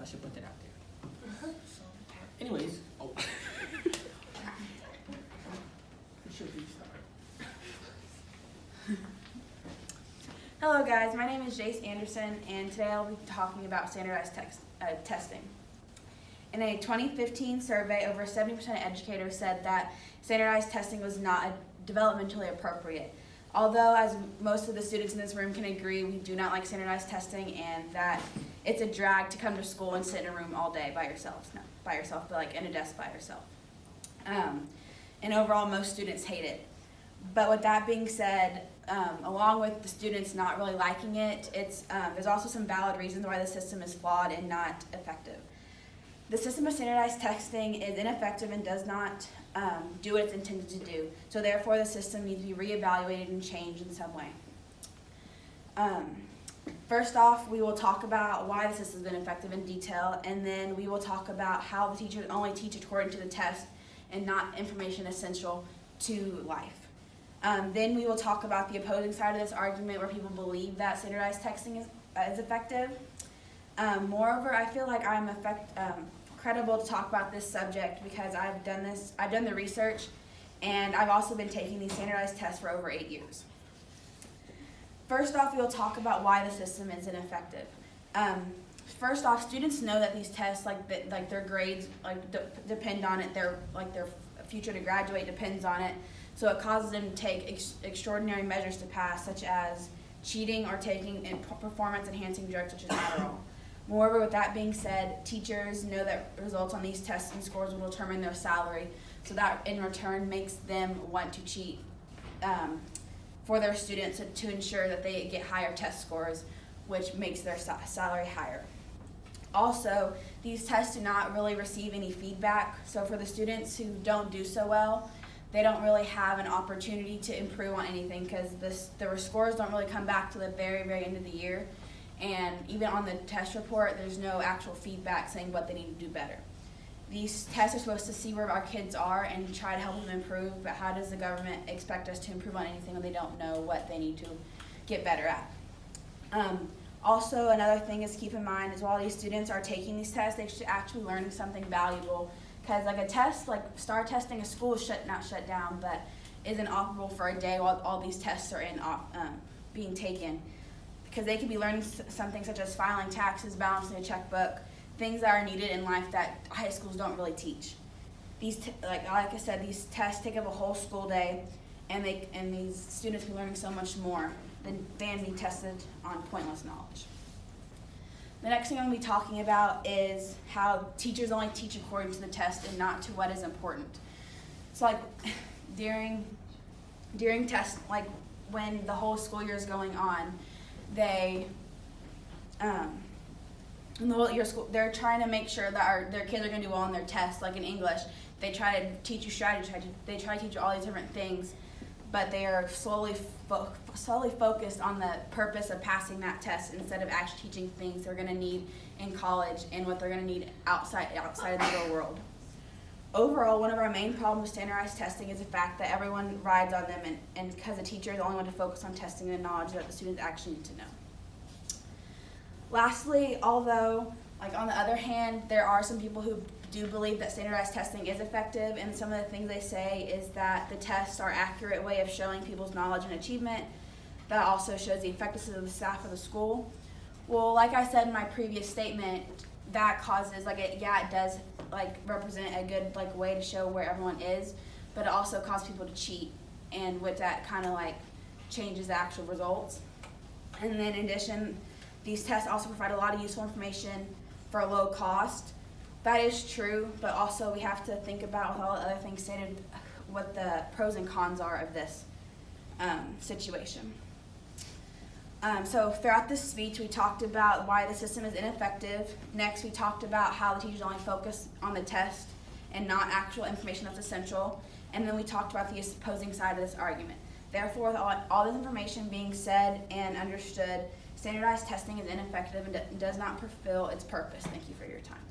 I should put that out there. Anyways, Hello guys, my name is Jayce Anderson, and today I'll be talking about standardized testing. In a 2015 survey, over 70% of educators said that standardized testing was not developmentally appropriate. Although, as most of the students in this room can agree, we do not like standardized testing and that it's a drag to come to school and sit in a room all day by yourself. Not by yourself, but like in a desk by yourself. And overall, most students hate it. But with that being said, along with the students not really liking it, there's also some valid reasons why the system is flawed and not effective. The system of standardized testing is ineffective and does not do what it's intended to do. So therefore, the system needs to be reevaluated and changed in some way. First off, we will talk about why the system has been effective in detail, and then we will talk about how the teachers only teach according to the test and not information essential to life. Then we will talk about the opposing side of this argument where people believe that standardized testing is effective. Moreover, I feel like I'm credible to talk about this subject because I've done the research, and I've also been taking these standardized tests for over 8 years. First off, we will talk about why the system is ineffective. First off, students know that these tests, like their grades, depend on it. Their future to graduate depends on it. So it causes them to take extraordinary measures to pass, such as cheating or taking performance-enhancing drugs such as Adderall. Moreover, with that being said, teachers know that results on these tests and scores will determine their salary, so that in return makes them want to cheat for their students to ensure that they get higher test scores, which makes their salary higher. Also, these tests do not really receive any feedback, so for the students who don't do so well, they don't really have an opportunity to improve on anything because the scores don't really come back to the very, very end of the year. And even on the test report, there's no actual feedback saying what they need to do better. These tests are supposed to see where our kids are and try to help them improve, but how does the government expect us to improve on anything when they don't know what they need to get better at? Also, another thing is keep in mind is while these students are taking these tests, they should actually learn something valuable. Because like a test, like STAR testing, a school is not shut down, but isn't operable for a day while all these tests are being taken. Because they could be learning something such as filing taxes, balancing a checkbook, things that are needed in life that high schools don't really teach. Like I said, these tests take up a whole school day, and these students be learning so much more than being tested on pointless knowledge. The next thing I'm going to be talking about is how teachers only teach according to the test and not to what is important. So like during tests, like when the whole school year is going on, in the whole year school, they're trying to make sure that their kids are going to do well on their tests. Like in English, they try to teach you strategy, they try to teach you all these different things, but they are slowly focused on the purpose of passing that test instead of actually teaching things they're going to need in college and what they're going to need outside of the real world. Overall, one of our main problems with standardized testing is the fact that everyone rides on them and because the teachers only want to focus on testing the knowledge that the students actually need to know. Lastly, although, on the other hand, there are some people who do believe that standardized testing is effective, and some of the things they say is that the tests are an accurate way of showing people's knowledge and achievement. That also shows the effectiveness of the staff of the school. Well, like I said in my previous statement, that causes, it does represent a good way to show where everyone is, but it also causes people to cheat, and with that kind of changes the actual results. And then in addition, these tests also provide a lot of useful information for a low cost. That is true, but also we have to think about, with all the other things stated, what the pros and cons are of this situation. So throughout this speech, we talked about why the system is ineffective. Next, we talked about how the teachers only focus on the test and not actual information that's essential. And then we talked about the opposing side of this argument. Therefore, with all this information being said and understood, standardized testing is ineffective and does not fulfill its purpose. Thank you for your time.